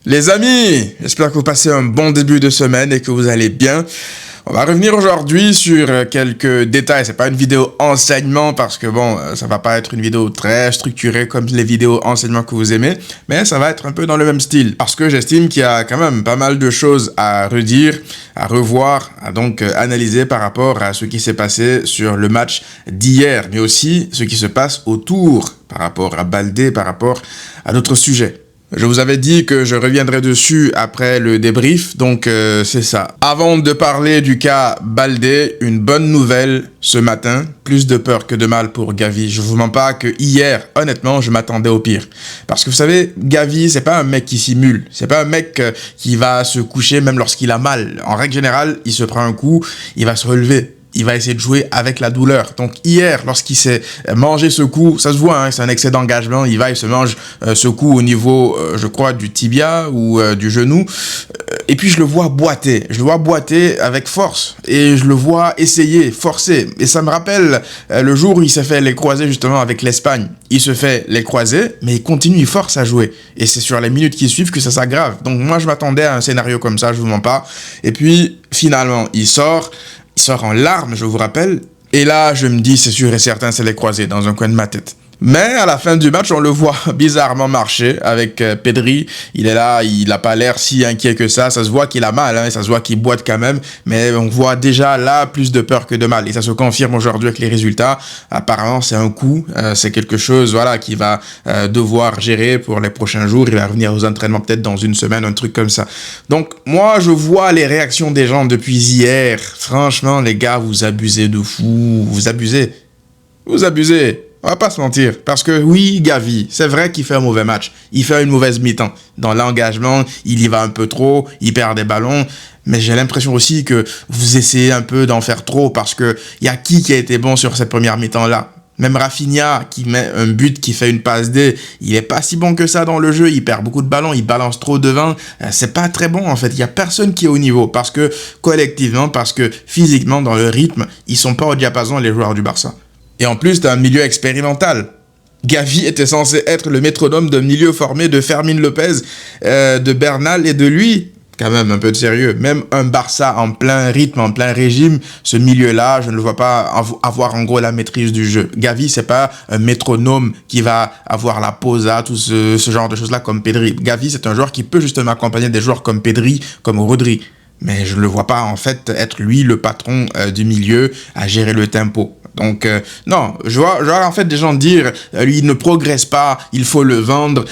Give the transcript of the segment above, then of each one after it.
Les amis, j'espère que vous passez un bon début de semaine et que vous allez bien. On va revenir aujourd'hui sur quelques détails. C'est pas une vidéo enseignement parce que bon, ça va pas être une vidéo très structurée comme les vidéos enseignement que vous aimez, mais ça va être un peu dans le même style parce que j'estime qu'il y a quand même pas mal de choses à redire, à revoir, à donc analyser par rapport à ce qui s'est passé sur le match d'hier, mais aussi ce qui se passe autour par rapport à Baldé, par rapport à d'autres sujets. Je vous avais dit que je reviendrai dessus après le débrief, donc c'est ça. Avant de parler du cas Baldé, une bonne nouvelle ce matin, plus de peur que de mal pour Gavi. Je vous mens pas que hier, honnêtement, je m'attendais au pire. Parce que vous savez, Gavi, c'est pas un mec qui simule, c'est pas un mec qui va se coucher même lorsqu'il a mal. En règle générale, il se prend un coup, il va se relever. Il va essayer de jouer avec la douleur. Donc hier, lorsqu'il s'est mangé ce coup, ça se voit, hein, c'est un excès d'engagement, il se mange ce coup au niveau, je crois, du tibia ou du genou. Et puis je le vois boiter avec force. Et je le vois essayer, forcer. Et ça me rappelle le jour où il s'est fait les croisés justement avec l'Espagne. Il se fait les croisés, mais il continue, il force à jouer. Et c'est sur les minutes qui suivent que ça s'aggrave. Donc moi, je m'attendais à un scénario comme ça, je vous mens pas. Et puis, finalement, il sort en larmes, je vous rappelle. Et là, je me dis, c'est sûr et certain, c'est les croisés dans un coin de ma tête. Mais à la fin du match, on le voit bizarrement marcher avec Pedri. Il est là, il n'a pas l'air si inquiet que ça. Ça se voit qu'il a mal, hein, ça se voit qu'il boite quand même. Mais on voit déjà là plus de peur que de mal. Et ça se confirme aujourd'hui avec les résultats. Apparemment, c'est un coup. C'est quelque chose voilà, qu'il va devoir gérer pour les prochains jours. Il va revenir aux entraînements peut-être dans une semaine, un truc comme ça. Donc, moi, je vois les réactions des gens depuis hier. Franchement, les gars, vous abusez de fou. Vous abusez. On va pas se mentir, parce que oui, Gavi, c'est vrai qu'il fait un mauvais match, il fait une mauvaise mi-temps. Dans l'engagement, il y va un peu trop, il perd des ballons, mais j'ai l'impression aussi que vous essayez un peu d'en faire trop, parce que y a qui a été bon sur cette première mi-temps-là? Même Rafinha, qui met un but, qui fait une passe D, il est pas si bon que ça dans le jeu, il perd beaucoup de ballons, il balance trop devant, c'est pas très bon en fait, il y a personne qui est au niveau, parce que collectivement, parce que physiquement, dans le rythme, ils sont pas au diapason les joueurs du Barça. Et en plus, d'un milieu expérimental. Gavi était censé être le métronome d'un milieu formé de Fermín López, de Bernal et de lui. Quand même, un peu de sérieux. Même un Barça en plein rythme, en plein régime, ce milieu-là, je ne le vois pas avoir en gros la maîtrise du jeu. Gavi, c'est pas un métronome qui va avoir la posa, tout ce genre de choses-là comme Pedri. Gavi, c'est un joueur qui peut justement accompagner des joueurs comme Pedri, comme Rodri. Mais je ne le vois pas en fait être lui le patron du milieu à gérer le tempo. Donc, non, je vois en fait des gens dire lui, il ne progresse pas, il faut le vendre.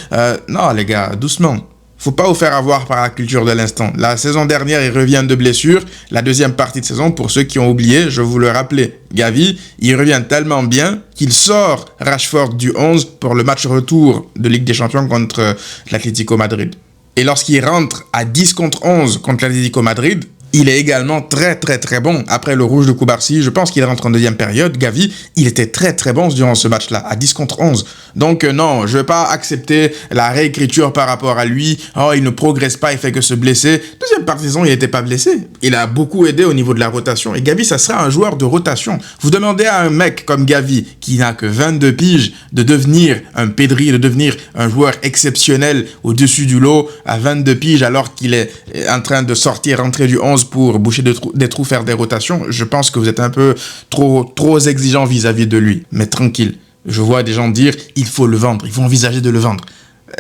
Non, les gars, doucement. Faut pas vous faire avoir par la culture de l'instant. La saison dernière, il revient de blessure. La deuxième partie de saison, pour ceux qui ont oublié, je vous le rappelais. Gavi, il revient tellement bien qu'il sort Rashford du 11 pour le match retour de Ligue des Champions contre l'Atlético Madrid. Et lorsqu'il rentre à 10 contre 11 contre l'Atlético Madrid, il est également très très très bon. Après le rouge de Cubarsí, je pense qu'il rentre en deuxième période. Gavi, il était très très bon durant ce match-là, à 10 contre 11. Donc non, je ne vais pas accepter la réécriture par rapport à lui. Oh, il ne progresse pas, il fait que se blesser. Deuxième partie de saison, il n'était pas blessé. Il a beaucoup aidé au niveau de la rotation. Et Gavi, ça sera un joueur de rotation. Vous demandez à un mec comme Gavi, qui n'a que 22 piges, de devenir un Pedri, de devenir un joueur exceptionnel au-dessus du lot à 22 piges, alors qu'il est en train de sortir, rentrer du 11 pour boucher des trous, faire des rotations. Je pense que vous êtes un peu trop exigeant vis-à-vis de lui. Mais tranquille. Je vois des gens dire, il faut le vendre. Il faut envisager de le vendre.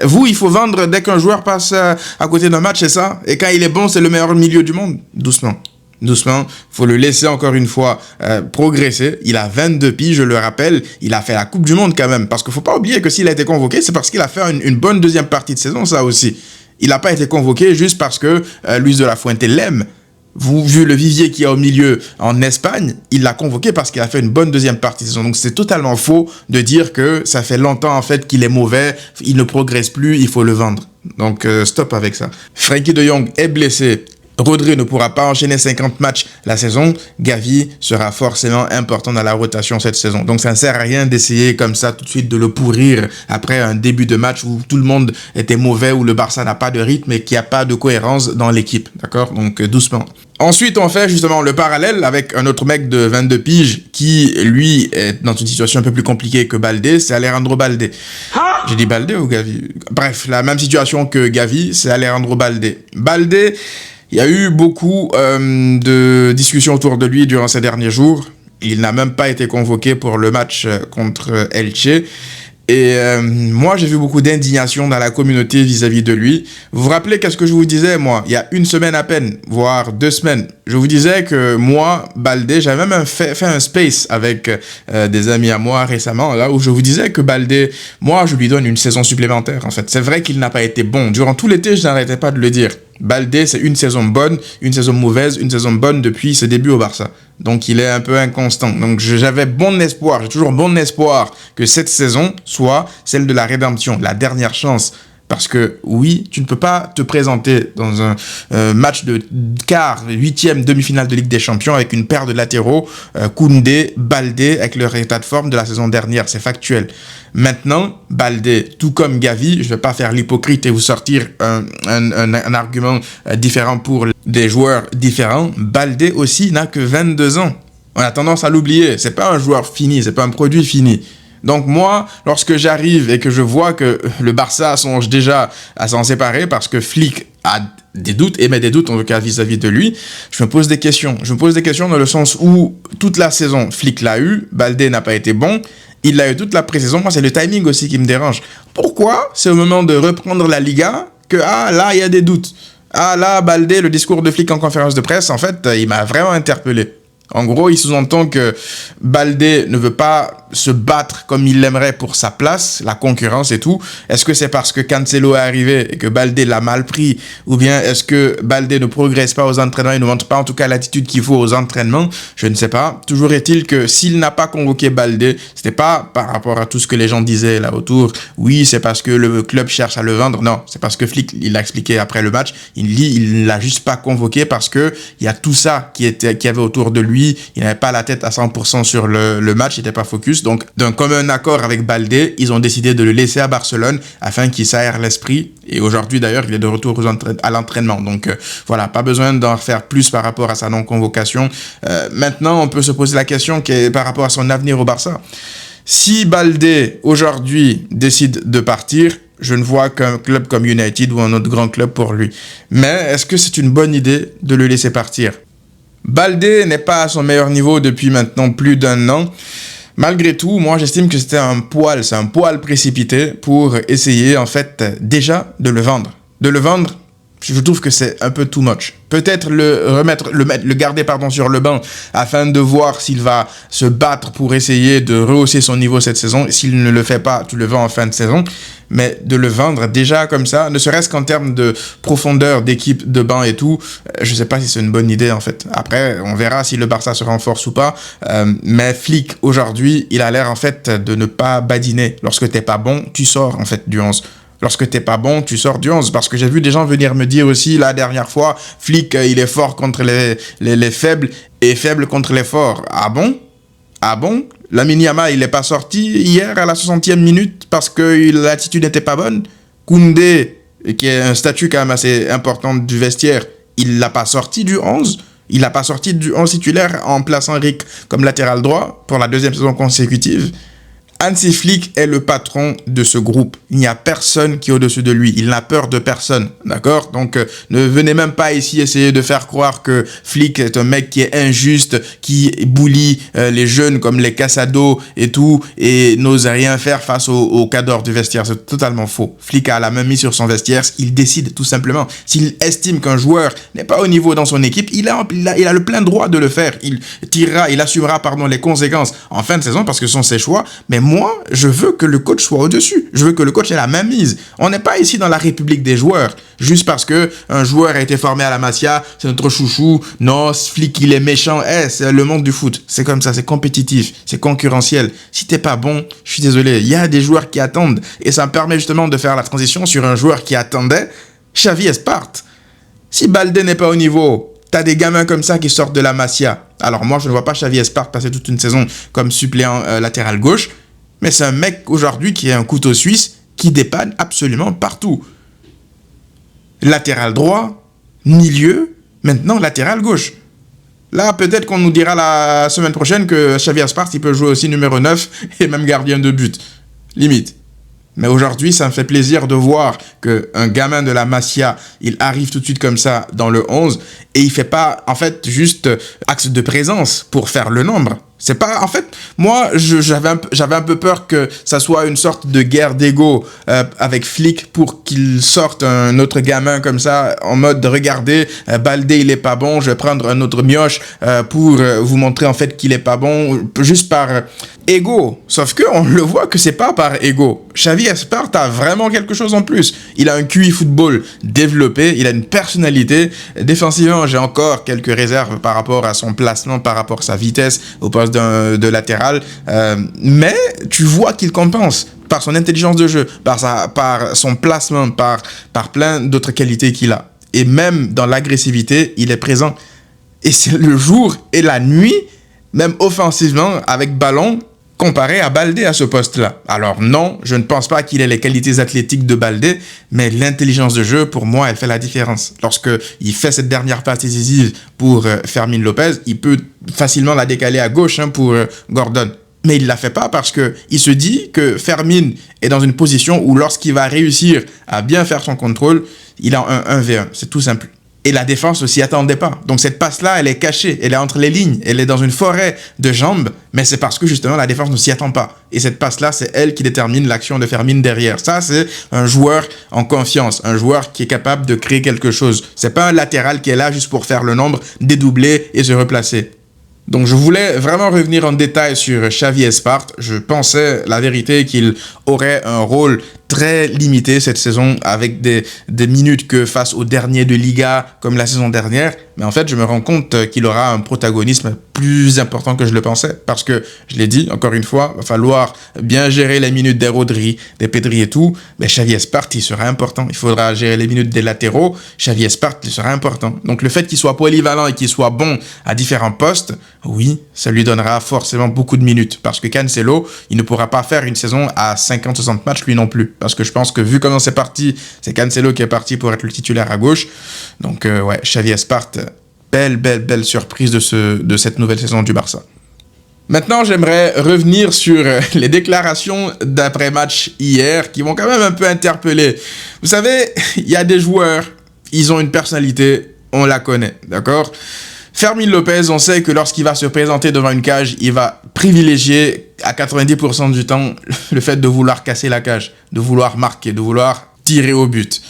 Vous, il faut vendre dès qu'un joueur passe à côté d'un match, c'est ça? Et quand il est bon, c'est le meilleur milieu du monde? Doucement. Doucement, faut le laisser encore une fois progresser. Il a 22 piges, je le rappelle. Il a fait la Coupe du Monde quand même. Parce qu'il ne faut pas oublier que s'il a été convoqué, c'est parce qu'il a fait une bonne deuxième partie de saison, ça aussi. Il n'a pas été convoqué juste parce que Luis de la Fuente l'aime. Vu le vivier qu'il y a au milieu en Espagne, il l'a convoqué parce qu'il a fait une bonne deuxième partie de saison. Donc c'est totalement faux de dire que ça fait longtemps en fait qu'il est mauvais, il ne progresse plus, il faut le vendre. Donc stop avec ça. Frenkie de Jong est blessé. Rodri ne pourra pas enchaîner 50 matchs la saison. Gavi sera forcément important dans la rotation cette saison. Donc ça ne sert à rien d'essayer comme ça tout de suite de le pourrir après un début de match où tout le monde était mauvais, où le Barça n'a pas de rythme et qu'il n'y a pas de cohérence dans l'équipe. D'accord? Donc doucement. Ensuite, on fait justement le parallèle avec un autre mec de 22 piges qui, lui, est dans une situation un peu plus compliquée que Baldé, c'est Alejandro Baldé. J'ai dit Baldé ou Gavi? Bref, la même situation que Gavi, c'est Alejandro Baldé. Baldé, il y a eu beaucoup de discussions autour de lui durant ces derniers jours. Il n'a même pas été convoqué pour le match contre Elche. Et moi, j'ai vu beaucoup d'indignation dans la communauté vis-à-vis de lui. Vous vous rappelez qu'est-ce que je vous disais, moi, il y a une semaine à peine, voire 2 semaines. Je vous disais que moi, Baldé, j'avais même fait un space avec des amis à moi récemment, là où je vous disais que Baldé, moi, je lui donne une saison supplémentaire, en fait. C'est vrai qu'il n'a pas été bon. Durant tout l'été, je n'arrêtais pas de le dire. Baldé, c'est une saison bonne, une saison mauvaise, une saison bonne depuis ses débuts au Barça. Donc, il est un peu inconstant. Donc, j'avais bon espoir, j'ai toujours bon espoir que cette saison soit celle de la rédemption, la dernière chance. Parce que, oui, tu ne peux pas te présenter dans un match de quart, 8e demi-finale de Ligue des Champions avec une paire de latéraux, Koundé, Baldé, avec leur état de forme de la saison dernière. C'est factuel. Maintenant, Baldé, tout comme Gavi, je ne vais pas faire l'hypocrite et vous sortir un argument différent pour des joueurs différents. Baldé aussi n'a que 22 ans. On a tendance à l'oublier. C'est pas un joueur fini, c'est pas un produit fini. Donc moi, lorsque j'arrive et que je vois que le Barça songe déjà à s'en séparer parce que Flick a des doutes, émet des doutes en tout cas vis-à-vis de lui, je me pose des questions. Je me pose des questions dans le sens où toute la saison, Flick l'a eu, Baldé n'a pas été bon, il l'a eu toute la pré-saison. Moi, c'est le timing aussi qui me dérange. Pourquoi c'est au moment de reprendre la Liga que, là, il y a des doutes. Là, Baldé, le discours de Flick en conférence de presse, en fait, il m'a vraiment interpellé. En gros, il sous-entend que Baldé ne veut pas se battre comme il l'aimerait pour sa place, la concurrence et tout. Est-ce que c'est parce que Cancelo est arrivé et que Baldé l'a mal pris? Ou bien est-ce que Baldé ne progresse pas aux entraînements, il ne montre pas en tout cas l'attitude qu'il faut aux entraînements? Je ne sais pas. Toujours est-il que s'il n'a pas convoqué Baldé, c'était pas par rapport à tout ce que les gens disaient là autour. Oui, c'est parce que le club cherche à le vendre. Non, c'est parce que Flick, il l'a expliqué après le match. Il l'a juste pas convoqué parce que il y a tout ça qui avait autour de lui. Il n'avait pas la tête à 100% sur le match, il n'était pas focus. Donc, d'un commun accord avec Baldé, ils ont décidé de le laisser à Barcelone afin qu'il s'aère l'esprit. Et aujourd'hui, d'ailleurs, il est de retour à l'entraînement. Donc, voilà, pas besoin d'en faire plus par rapport à sa non-convocation. Maintenant, on peut se poser la question qui est par rapport à son avenir au Barça. Si Baldé, aujourd'hui, décide de partir, je ne vois qu'un club comme United ou un autre grand club pour lui. Mais est-ce que c'est une bonne idée de le laisser partir? Baldé n'est pas à son meilleur niveau depuis maintenant plus d'1 an. Malgré tout, moi j'estime que c'est un poil précipité pour essayer en fait déjà de le vendre. De le vendre, je trouve que c'est un peu too much. Peut-être le garder sur le banc afin de voir s'il va se battre pour essayer de rehausser son niveau cette saison. S'il ne le fait pas, tu le vends en fin de saison. Mais de le vendre déjà comme ça, ne serait-ce qu'en termes de profondeur d'équipe, de banc et tout, je ne sais pas si c'est une bonne idée en fait. Après, on verra si le Barça se renforce ou pas. Mais Flick, aujourd'hui, il a l'air en fait de ne pas badiner. Lorsque t'es pas bon, tu sors en fait du 11. Lorsque t'es pas bon, tu sors du 11. Parce que j'ai vu des gens venir me dire aussi, la dernière fois, Flick, il est fort contre les faibles et faible contre les forts. Ah bon? Ah bon? Lamine Yamal, il n'est pas sorti hier à la 60e minute parce que l'attitude n'était pas bonne. Koundé, qui est un statut quand même assez important du vestiaire, il l'a pas sorti du 11. Il l'a pas sorti du 11 titulaire en plaçant Rick comme latéral droit pour la 2e saison consécutive. Hansi Flick est le patron de ce groupe. Il n'y a personne qui est au-dessus de lui. Il n'a peur de personne, d'accord? Donc, ne venez même pas ici essayer de faire croire que Flick est un mec qui est injuste, qui bully les jeunes comme les Casado et tout, et n'ose rien faire face aux cadors du vestiaire. C'est totalement faux. Flick a la main mise sur son vestiaire. Il décide tout simplement. S'il estime qu'un joueur n'est pas au niveau dans son équipe, il a le plein droit de le faire. Il assumera les conséquences en fin de saison parce que ce sont ses choix. Mais moi, je veux que le coach soit au-dessus. Je veux que le coach ait la main mise. On n'est pas ici dans la république des joueurs. Juste parce que un joueur a été formé à la Masia, c'est notre chouchou. Non, Flick, il est méchant. C'est le monde du foot. C'est comme ça, c'est compétitif, c'est concurrentiel. Si t'es pas bon, je suis désolé. Il y a des joueurs qui attendent. Et ça me permet justement de faire la transition sur un joueur qui attendait, Xavi Esparte. Si Baldé n'est pas au niveau, t'as des gamins comme ça qui sortent de la Masia. Alors moi, je ne vois pas Xavi Esparte passer toute une saison comme suppléant latéral gauche. Mais c'est un mec aujourd'hui qui est un couteau suisse qui dépanne absolument partout. Latéral droit, milieu, Maintenant, latéral gauche. Là, peut-être qu'on nous dira la semaine prochaine que Xavi Aspas, il peut jouer aussi numéro 9 et même gardien de but. Limite. Mais aujourd'hui, ça me fait plaisir de voir qu'un gamin de la Masia, il arrive tout de suite comme ça dans le 11 et il fait pas, en fait, juste axe de présence pour faire le nombre. C'est pas, en fait, moi, j'avais un peu peur que ça soit une sorte de guerre d'ego avec Flick pour qu'il sorte un autre gamin comme ça en mode regardez, Baldé il est pas bon, je vais prendre un autre mioche pour vous montrer en fait qu'il est pas bon juste par ego. Sauf que on le voit que c'est pas par ego. Xavi Aspas a vraiment quelque chose en plus. Il a un QI football développé, il a une personnalité. Défensivement, j'ai encore quelques réserves par rapport à son placement, par rapport à sa vitesse au poste de latéral, mais tu vois qu'il compense par son intelligence de jeu, par son placement, par plein d'autres qualités qu'il a. Et même dans l'agressivité, il est présent. Et c'est le jour et la nuit, même offensivement, avec ballon, comparé à Baldé à ce poste-là. Alors non, je ne pense pas qu'il ait les qualités athlétiques de Baldé, mais l'intelligence de jeu, pour moi, elle fait la différence. Lorsqu'il fait cette dernière passe décisive pour Fermín López, il peut facilement la décaler à gauche pour Gordon. Mais il ne la fait pas parce qu'il se dit que Fermín est dans une position où lorsqu'il va réussir à bien faire son contrôle, il a un 1v1. C'est tout simple. Et la défense ne s'y attendait pas. Donc cette passe-là, elle est cachée, elle est entre les lignes, elle est dans une forêt de jambes, mais c'est parce que justement la défense ne s'y attend pas. Et cette passe-là, c'est elle qui détermine l'action de Fermín derrière. Ça, c'est un joueur en confiance, un joueur qui est capable de créer quelque chose. C'est pas un latéral qui est là juste pour faire le nombre, dédoubler et se replacer. Donc je voulais vraiment revenir en détail sur Xavi Aspas. Je pensais, la vérité, qu'il aurait un rôle très limité cette saison avec des minutes que face aux derniers de Liga comme la saison dernière. Mais en fait, je me rends compte qu'il aura un protagonisme plus important que je le pensais. Parce que, je l'ai dit, encore une fois, il va falloir bien gérer les minutes des Rodri, des Pedri et tout. Mais Xavi Aspas, il sera important. Il faudra gérer les minutes des latéraux. Xavi Aspas, il sera important. Donc le fait qu'il soit polyvalent et qu'il soit bon à différents postes, oui, ça lui donnera forcément beaucoup de minutes. Parce que Cancelo, il ne pourra pas faire une saison à 50-60 matchs lui non plus. Parce que je pense que vu comment c'est parti, c'est Cancelo qui est parti pour être le titulaire à gauche. Donc ouais, Xavi Aspas, belle surprise de cette nouvelle saison du Barça. Maintenant, j'aimerais revenir sur les déclarations d'après-match hier qui m'ont quand même un peu interpellé. Vous savez, il y a des joueurs, ils ont une personnalité, on la connaît, d'accord ? Fermín López, on sait que lorsqu'il va se présenter devant une cage, il va privilégier à 90% du temps le fait de vouloir casser la cage, de vouloir marquer, de vouloir tirer au but.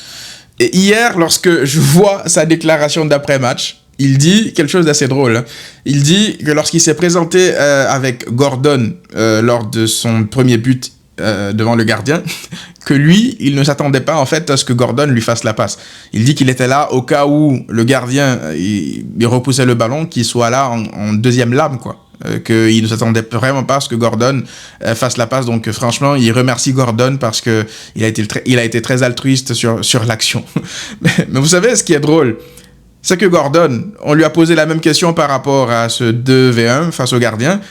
Et hier, lorsque je vois sa déclaration d'après-match, il dit quelque chose d'assez drôle. Il dit que lorsqu'il s'est présenté avec Gordon lors de son premier but devant le gardien, que lui, il ne s'attendait pas en fait à ce que Gordon lui fasse la passe. Il dit qu'il était là au cas où le gardien il repoussait le ballon, qu'il soit là en deuxième lame, quoi. Qu'il ne s'attendait vraiment pas à ce que Gordon fasse la passe. Donc franchement, il remercie Gordon parce que il a été très altruiste sur l'action. Mais vous savez, ce qui est drôle, c'est que Gordon, on lui a posé la même question par rapport à ce 2v1 face au gardien. Vous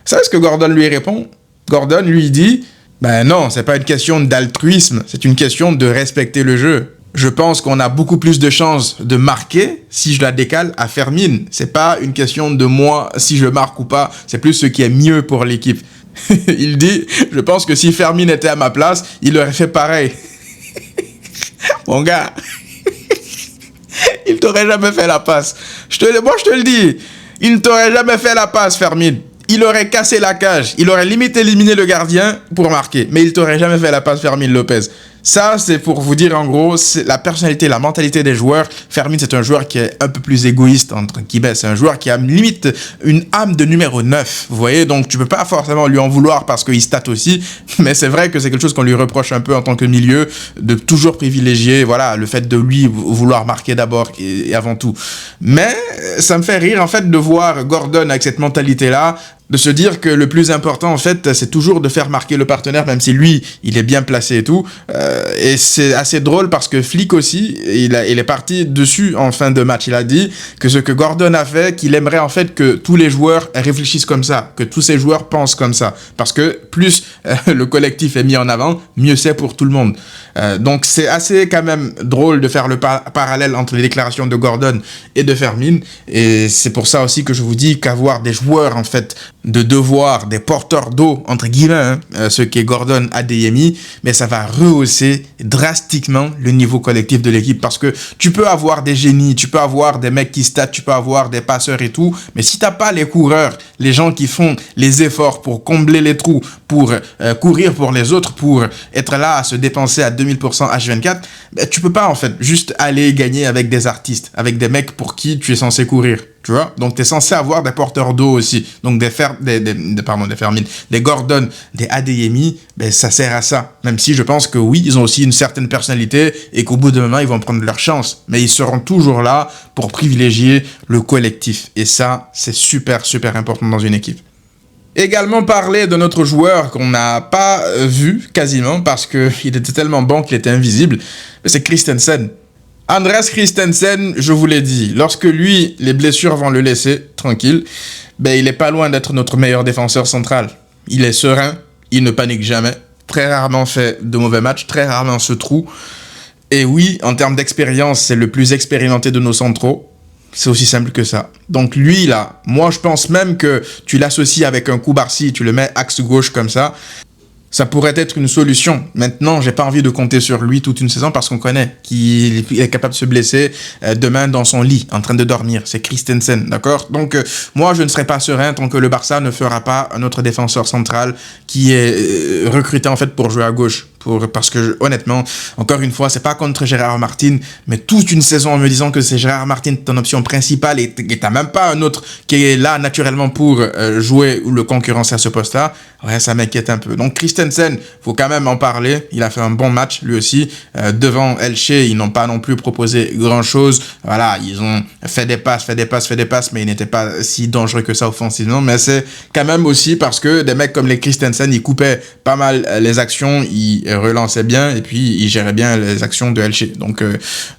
savez ce que Gordon lui répond ? Gordon lui dit « Ben non, c'est pas une question d'altruisme, c'est une question de respecter le jeu. Je pense qu'on a beaucoup plus de chances de marquer si je la décale à Fermín. C'est pas une question de moi si je marque ou pas, c'est plus ce qui est mieux pour l'équipe. » Il dit « Je pense que si Fermín était à ma place, il aurait fait pareil. » Mon gars, il t'aurait jamais fait la passe. Moi, je te le dis, il ne t'aurait jamais fait la passe, Fermín. Il aurait cassé la cage, il aurait limite éliminé le gardien pour marquer, mais il t'aurait jamais fait la passe Fermín López. Ça, c'est pour vous dire en gros, c'est la personnalité, la mentalité des joueurs. Fermín, c'est un joueur qui est un peu plus égoïste, entre guillemets. C'est un joueur qui a limite une âme de numéro 9, vous voyez. Donc, tu peux pas forcément lui en vouloir parce qu'il stat aussi. Mais c'est vrai que c'est quelque chose qu'on lui reproche un peu en tant que milieu, de toujours privilégier, voilà, le fait de lui vouloir marquer d'abord et avant tout. Mais ça me fait rire, en fait, de voir Gordon avec cette mentalité-là de se dire que le plus important, en fait, c'est toujours de faire marquer le partenaire, même si lui, il est bien placé et tout. Et c'est assez drôle parce que Flick aussi, il est parti dessus en fin de match. Il a dit que ce que Gordon a fait, qu'il aimerait en fait que tous les joueurs réfléchissent comme ça, que tous ces joueurs pensent comme ça. Parce que plus le collectif est mis en avant, mieux c'est pour tout le monde. Donc c'est assez quand même drôle de faire le parallèle entre les déclarations de Gordon et de Fermin. Et c'est pour ça aussi que je vous dis qu'avoir des joueurs, en fait, de devoir, des porteurs d'eau, entre guillemets, ce qu'est Gordon, Adeyemi, mais ça va rehausser drastiquement le niveau collectif de l'équipe parce que tu peux avoir des génies, tu peux avoir des mecs qui statent, tu peux avoir des passeurs et tout, mais si t'as pas les coureurs, les gens qui font les efforts pour combler les trous, pour courir pour les autres, pour être là à se dépenser à 2000% H24, ben, tu peux pas en fait juste aller gagner avec des artistes, avec des mecs pour qui tu es censé courir. Tu vois? Donc, tu es censé avoir des porteurs d'eau aussi. Donc, des Fermin, des Gordon, des Adeyemi, ben, ça sert à ça. Même si je pense que oui, ils ont aussi une certaine personnalité et qu'au bout d'un moment, ils vont prendre leur chance. Mais ils seront toujours là pour privilégier le collectif. Et ça, c'est super, super important dans une équipe. Également parler de notre joueur qu'on n'a pas vu quasiment parce qu'il était tellement bon qu'il était invisible. C'est Christensen. Andreas Christensen, je vous l'ai dit, lorsque lui, les blessures vont le laisser tranquille, ben il est pas loin d'être notre meilleur défenseur central. Il est serein, il ne panique jamais, très rarement fait de mauvais matchs, très rarement se trouve. Et oui, en termes d'expérience, c'est le plus expérimenté de nos centraux. C'est aussi simple que ça. Donc lui, là, moi je pense même que tu l'associes avec un Koubarsi, tu le mets axe gauche comme ça pourrait être une solution. Maintenant, j'ai pas envie de compter sur lui toute une saison parce qu'on connaît qu'il est capable de se blesser demain dans son lit, en train de dormir. C'est Christensen, d'accord? Donc, moi, je ne serai pas serein tant que le Barça ne fera pas un autre défenseur central qui est recruté en fait pour jouer à gauche. Parce que honnêtement, encore une fois, c'est pas contre Gérard Martin, mais toute une saison en me disant que c'est Gérard Martin ton option principale et t'as même pas un autre qui est là naturellement pour jouer ou le concurrencer à ce poste-là, ouais, ça m'inquiète un peu. Donc Christensen, faut quand même en parler. Il a fait un bon match lui aussi. Devant Elche, ils n'ont pas non plus proposé grand-chose. Voilà, ils ont fait des passes, mais ils n'étaient pas si dangereux que ça offensivement. Mais c'est quand même aussi parce que des mecs comme les Christensen, ils coupaient pas mal les actions, ils relançait bien et puis il gérait bien les actions de Elche. Donc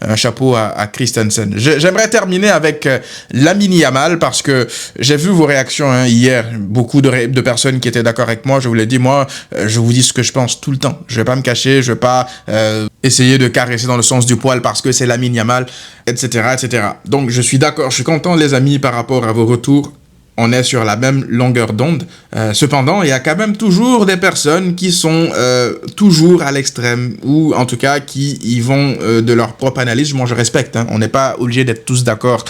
un chapeau à Christensen. J'aimerais terminer avec Lamine Yamal parce que j'ai vu vos réactions hier. Beaucoup de personnes qui étaient d'accord avec moi. Je vous l'ai dit, moi, je vous dis ce que je pense tout le temps. Je vais pas me cacher, je vais pas essayer de caresser dans le sens du poil parce que c'est Lamine Yamal, etc., etc. Donc je suis d'accord, je suis content les amis par rapport à vos retours. On est sur la même longueur d'onde. Cependant, il y a quand même toujours des personnes qui sont toujours à l'extrême, ou en tout cas qui y vont de leur propre analyse. Moi, je respecte. On n'est pas obligé d'être tous d'accord.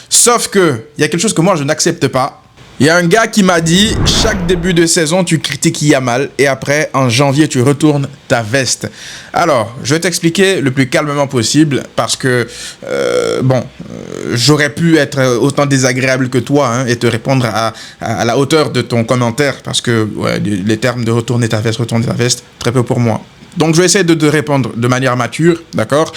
Sauf que, il y a quelque chose que moi, je n'accepte pas. Il y a un gars qui m'a dit, chaque début de saison, tu critiques Yamal et après, en janvier, tu retournes ta veste. Alors, je vais t'expliquer le plus calmement possible parce que, j'aurais pu être autant désagréable que toi et te répondre à la hauteur de ton commentaire parce que les termes de retourner ta veste, très peu pour moi. Donc, je vais essayer de te répondre de manière mature, d'accord?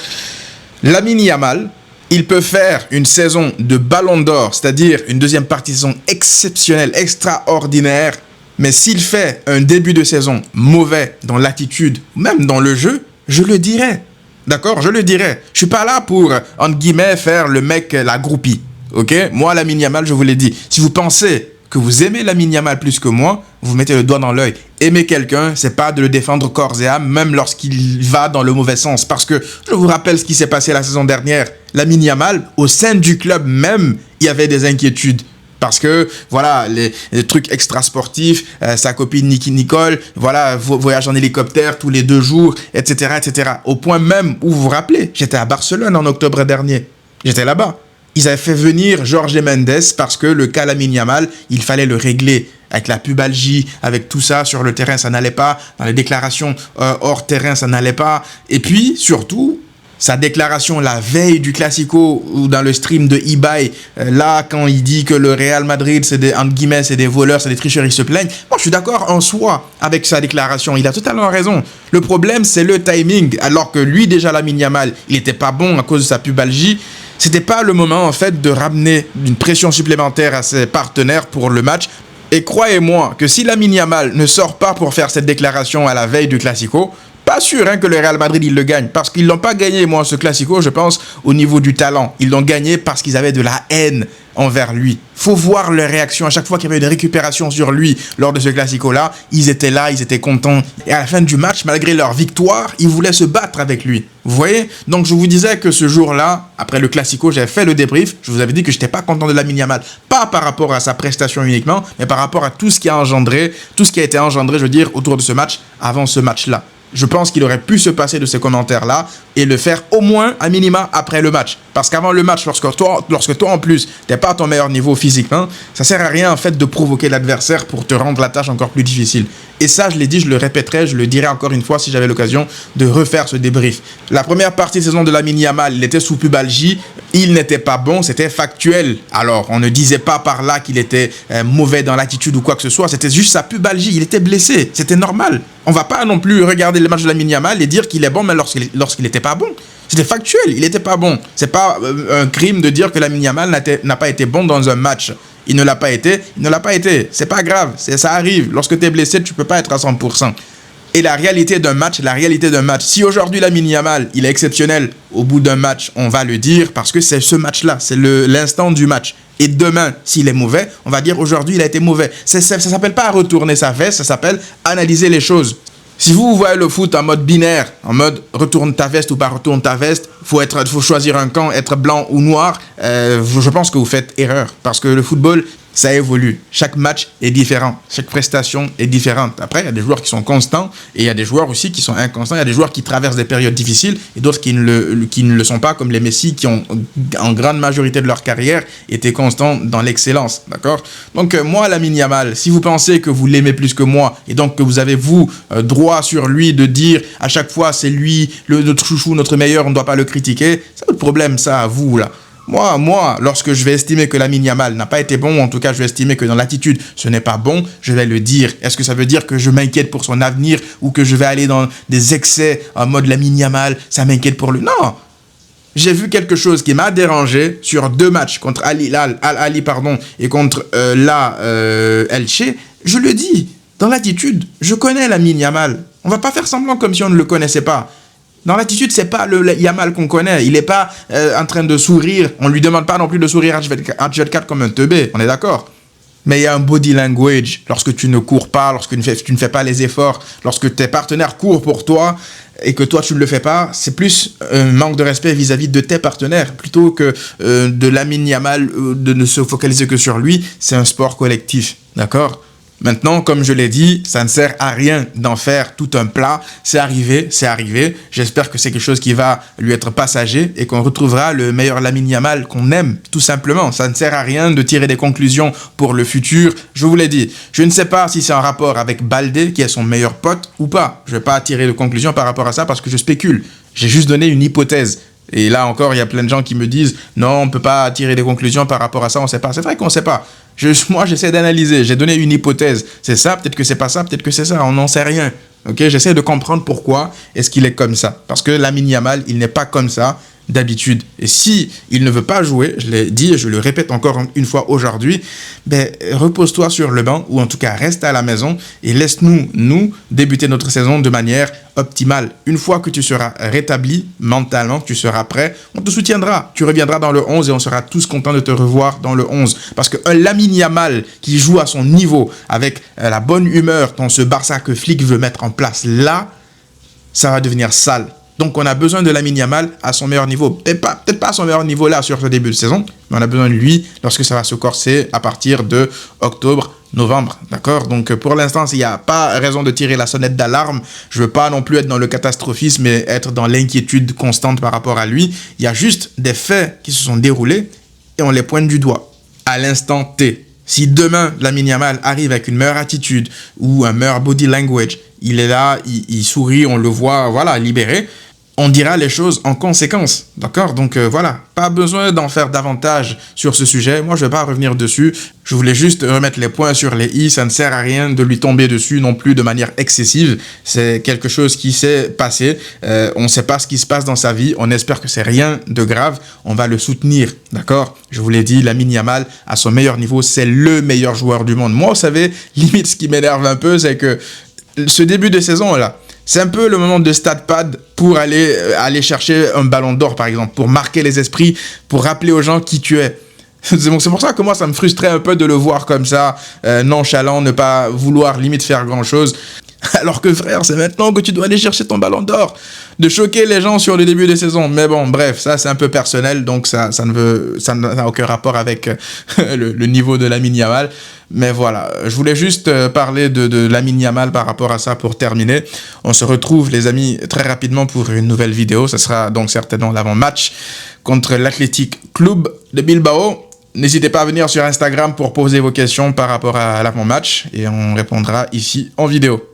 Lamine Yamal, il peut faire une saison de ballon d'or, c'est-à-dire une deuxième partie de saison exceptionnelle, extraordinaire. Mais s'il fait un début de saison mauvais dans l'attitude, même dans le jeu, je le dirais. D'accord? Je le dirais. Je suis pas là pour, entre guillemets, faire le mec, la groupie. Ok? Moi, Lamine Yamal, je vous l'ai dit. Si vous pensez que vous aimez Lamine Yamal plus que moi, vous mettez le doigt dans l'œil. Aimer quelqu'un, c'est pas de le défendre corps et âme, même lorsqu'il va dans le mauvais sens. Parce que je vous rappelle ce qui s'est passé la saison dernière. Lamine Yamal, au sein du club même, il y avait des inquiétudes. Parce que, voilà, les trucs extra-sportifs, sa copine Niki Nicole, voilà, voyage en hélicoptère tous les 2 jours, etc., etc. Au point même où, vous vous rappelez, j'étais à Barcelone en octobre dernier. J'étais là-bas. Ils avaient fait venir Jorge Mendes parce que le cas Lamine Yamal, il fallait le régler. Avec la pubalgie, avec tout ça, sur le terrain, ça n'allait pas. Dans les déclarations hors terrain, ça n'allait pas. Et puis, surtout, sa déclaration la veille du Classico ou dans le stream de eBay, là, quand il dit que le Real Madrid, c'est des, entre guillemets, c'est des voleurs, c'est des tricheurs, ils se plaignent. Moi, je suis d'accord en soi avec sa déclaration. Il a totalement raison. Le problème, c'est le timing. Alors que lui, déjà, Lamine Yamal, il n'était pas bon à cause de sa pubalgie. C'était pas le moment, en fait, de ramener une pression supplémentaire à ses partenaires pour le match. Et croyez-moi que si Lamine Yamal ne sort pas pour faire cette déclaration à la veille du Classico, pas sûr que le Real Madrid il le gagne, parce qu'ils l'ont pas gagné, moi, ce Classico, je pense, au niveau du talent. Ils l'ont gagné parce qu'ils avaient de la haine envers lui. Faut voir leur réaction à chaque fois qu'il y avait une récupération sur lui lors de ce Classico-là. Ils étaient là, ils étaient contents. Et à la fin du match, malgré leur victoire, ils voulaient se battre avec lui. Vous voyez? Donc je vous disais que ce jour-là, après le Classico, j'avais fait le débrief. Je vous avais dit que je n'étais pas content de Lamine Yamal. Pas par rapport à sa prestation uniquement, mais par rapport à tout ce qui a engendré, tout ce qui a été engendré, je veux dire, autour de ce match, avant ce match-là. Je pense qu'il aurait pu se passer de ces commentaires-là et le faire au moins à minima après le match. Parce qu'avant le match, lorsque toi en plus, t'es pas à ton meilleur niveau physiquement, ça sert à rien en fait de provoquer l'adversaire pour te rendre la tâche encore plus difficile. Et ça, je l'ai dit, je le répéterai, je le dirai encore une fois si j'avais l'occasion de refaire ce débrief. La première partie de saison de Lamine Yamal, il était sous pubalgie, il n'était pas bon, c'était factuel. Alors, on ne disait pas par là qu'il était mauvais dans l'attitude ou quoi que ce soit, c'était juste sa pubalgie, il était blessé, c'était normal. On va pas non plus regarder le match de Lamine Yamal et dire qu'il est bon même lorsqu'il était pas bon. C'était factuel, il était pas bon. C'est pas un crime de dire que Lamine Yamal n'a pas été bon dans un match. Il ne l'a pas été, il ne l'a pas été. C'est pas grave, ça arrive. Lorsque tu es blessé, tu peux pas être à 100%. Et la réalité d'un match, si aujourd'hui Lamine Yamal, il est exceptionnel, au bout d'un match, on va le dire parce que c'est ce match-là, c'est l'instant du match. Et demain, s'il est mauvais, on va dire aujourd'hui, il a été mauvais. Ça s'appelle pas retourner sa veste, ça s'appelle analyser les choses. Si vous voyez le foot en mode binaire, en mode retourne ta veste ou pas retourne ta veste, faut choisir un camp, être blanc ou noir, je pense que vous faites erreur. Parce que le football, ça évolue. Chaque match est différent. Chaque prestation est différente. Après, il y a des joueurs qui sont constants et il y a des joueurs aussi qui sont inconstants. Il y a des joueurs qui traversent des périodes difficiles et d'autres qui ne le sont pas, comme les Messi qui ont, en grande majorité de leur carrière, été constants dans l'excellence. D'accord? Donc, moi, Lamine Yamal, si vous pensez que vous l'aimez plus que moi et donc que vous avez, droit sur lui de dire à chaque fois c'est lui, notre chouchou, notre meilleur, on ne doit pas le critiquer, c'est votre problème, ça, à vous, là. Moi, lorsque je vais estimer que Lamine Yamal n'a pas été bon, ou en tout cas je vais estimer que dans l'attitude ce n'est pas bon, je vais le dire. Est-ce que ça veut dire que je m'inquiète pour son avenir ou que je vais aller dans des excès en mode Lamine Yamal, ça m'inquiète pour lui? Non! J'ai vu quelque chose qui m'a dérangé sur 2 matchs contre Al-Ali et contre Elche. Je le dis, dans l'attitude, je connais Lamine Yamal. On va pas faire semblant comme si on ne le connaissait pas. Dans l'attitude, c'est pas le Yamal qu'on connaît. Il n'est pas en train de sourire. On lui demande pas non plus de sourire H24 comme un teubé. On est d'accord? Mais il y a un body language. Lorsque tu ne cours pas, lorsque tu ne fais pas les efforts, lorsque tes partenaires courent pour toi et que toi tu ne le fais pas, c'est plus un manque de respect vis-à-vis de tes partenaires plutôt que de Lamine Yamal, de ne se focaliser que sur lui. C'est un sport collectif. D'accord? Maintenant, comme je l'ai dit, ça ne sert à rien d'en faire tout un plat. C'est arrivé. J'espère que c'est quelque chose qui va lui être passager et qu'on retrouvera le meilleur Lamine Yamal qu'on aime, tout simplement. Ça ne sert à rien de tirer des conclusions pour le futur. Je vous l'ai dit, je ne sais pas si c'est en rapport avec Baldé, qui est son meilleur pote, ou pas. Je ne vais pas tirer de conclusions par rapport à ça parce que je spécule. J'ai juste donné une hypothèse. Et là encore, il y a plein de gens qui me disent « Non, on ne peut pas tirer des conclusions par rapport à ça, on ne sait pas. » C'est vrai qu'on ne sait pas. Moi, j'essaie d'analyser. J'ai donné une hypothèse. C'est ça, peut-être que c'est pas ça, peut-être que c'est ça. On n'en sait rien. Okay? J'essaie de comprendre pourquoi est-ce qu'il est comme ça. Parce que Lamine Yamal, il n'est pas comme ça d'habitude. Et si il ne veut pas jouer, je l'ai dit et je le répète encore une fois aujourd'hui, repose-toi sur le banc ou en tout cas reste à la maison et laisse-nous débuter notre saison de manière optimale. Une fois que tu seras rétabli mentalement, que tu seras prêt, on te soutiendra. Tu reviendras dans le 11 et on sera tous contents de te revoir dans le 11. Parce qu'un Lamine Yamal qui joue à son niveau avec la bonne humeur dans ce Barça que Flick veut mettre en place là, ça va devenir sale. Donc, on a besoin de Lamine Yamal à son meilleur niveau. Peut-être pas à son meilleur niveau là sur ce début de saison, mais on a besoin de lui lorsque ça va se corser à partir de octobre, novembre. D'accord? Donc, pour l'instant, s'il n'y a pas raison de tirer la sonnette d'alarme, je ne veux pas non plus être dans le catastrophisme et être dans l'inquiétude constante par rapport à lui. Il y a juste des faits qui se sont déroulés et on les pointe du doigt à l'instant T. Si demain, Lamine Yamal arrive avec une meilleure attitude ou un meilleur body language, il est là, il sourit, on le voit, voilà, libéré. on dira les choses en conséquence, d'accord? Donc voilà, pas besoin d'en faire davantage sur ce sujet. Moi, je vais pas revenir dessus. Je voulais juste remettre les points sur les i. Ça ne sert à rien de lui tomber dessus non plus de manière excessive. C'est quelque chose qui s'est passé. On ne sait pas ce qui se passe dans sa vie. On espère que c'est rien de grave. On va le soutenir, d'accord? Je vous l'ai dit, Lamine Yamal, à son meilleur niveau, c'est le meilleur joueur du monde. Moi, vous savez, limite, ce qui m'énerve un peu, c'est que ce début de saison-là, c'est un peu le moment de StatPad pour aller chercher un ballon d'or, par exemple, pour marquer les esprits, pour rappeler aux gens qui tu es. C'est pour ça que moi, ça me frustrait un peu de le voir comme ça, nonchalant, ne pas vouloir limite faire grand-chose. Alors que frère, c'est maintenant que tu dois aller chercher ton ballon d'or, de choquer les gens sur le début de saison. Mais bon, bref, ça c'est un peu personnel, donc ça n'a aucun rapport avec le niveau de Lamine Yamal. Mais voilà, je voulais juste parler de Lamine Yamal par rapport à ça pour terminer. On se retrouve les amis très rapidement pour une nouvelle vidéo. Ça sera donc certainement l'avant-match contre l'Athletic Club de Bilbao. N'hésitez pas à venir sur Instagram pour poser vos questions par rapport à l'avant-match et on répondra ici en vidéo.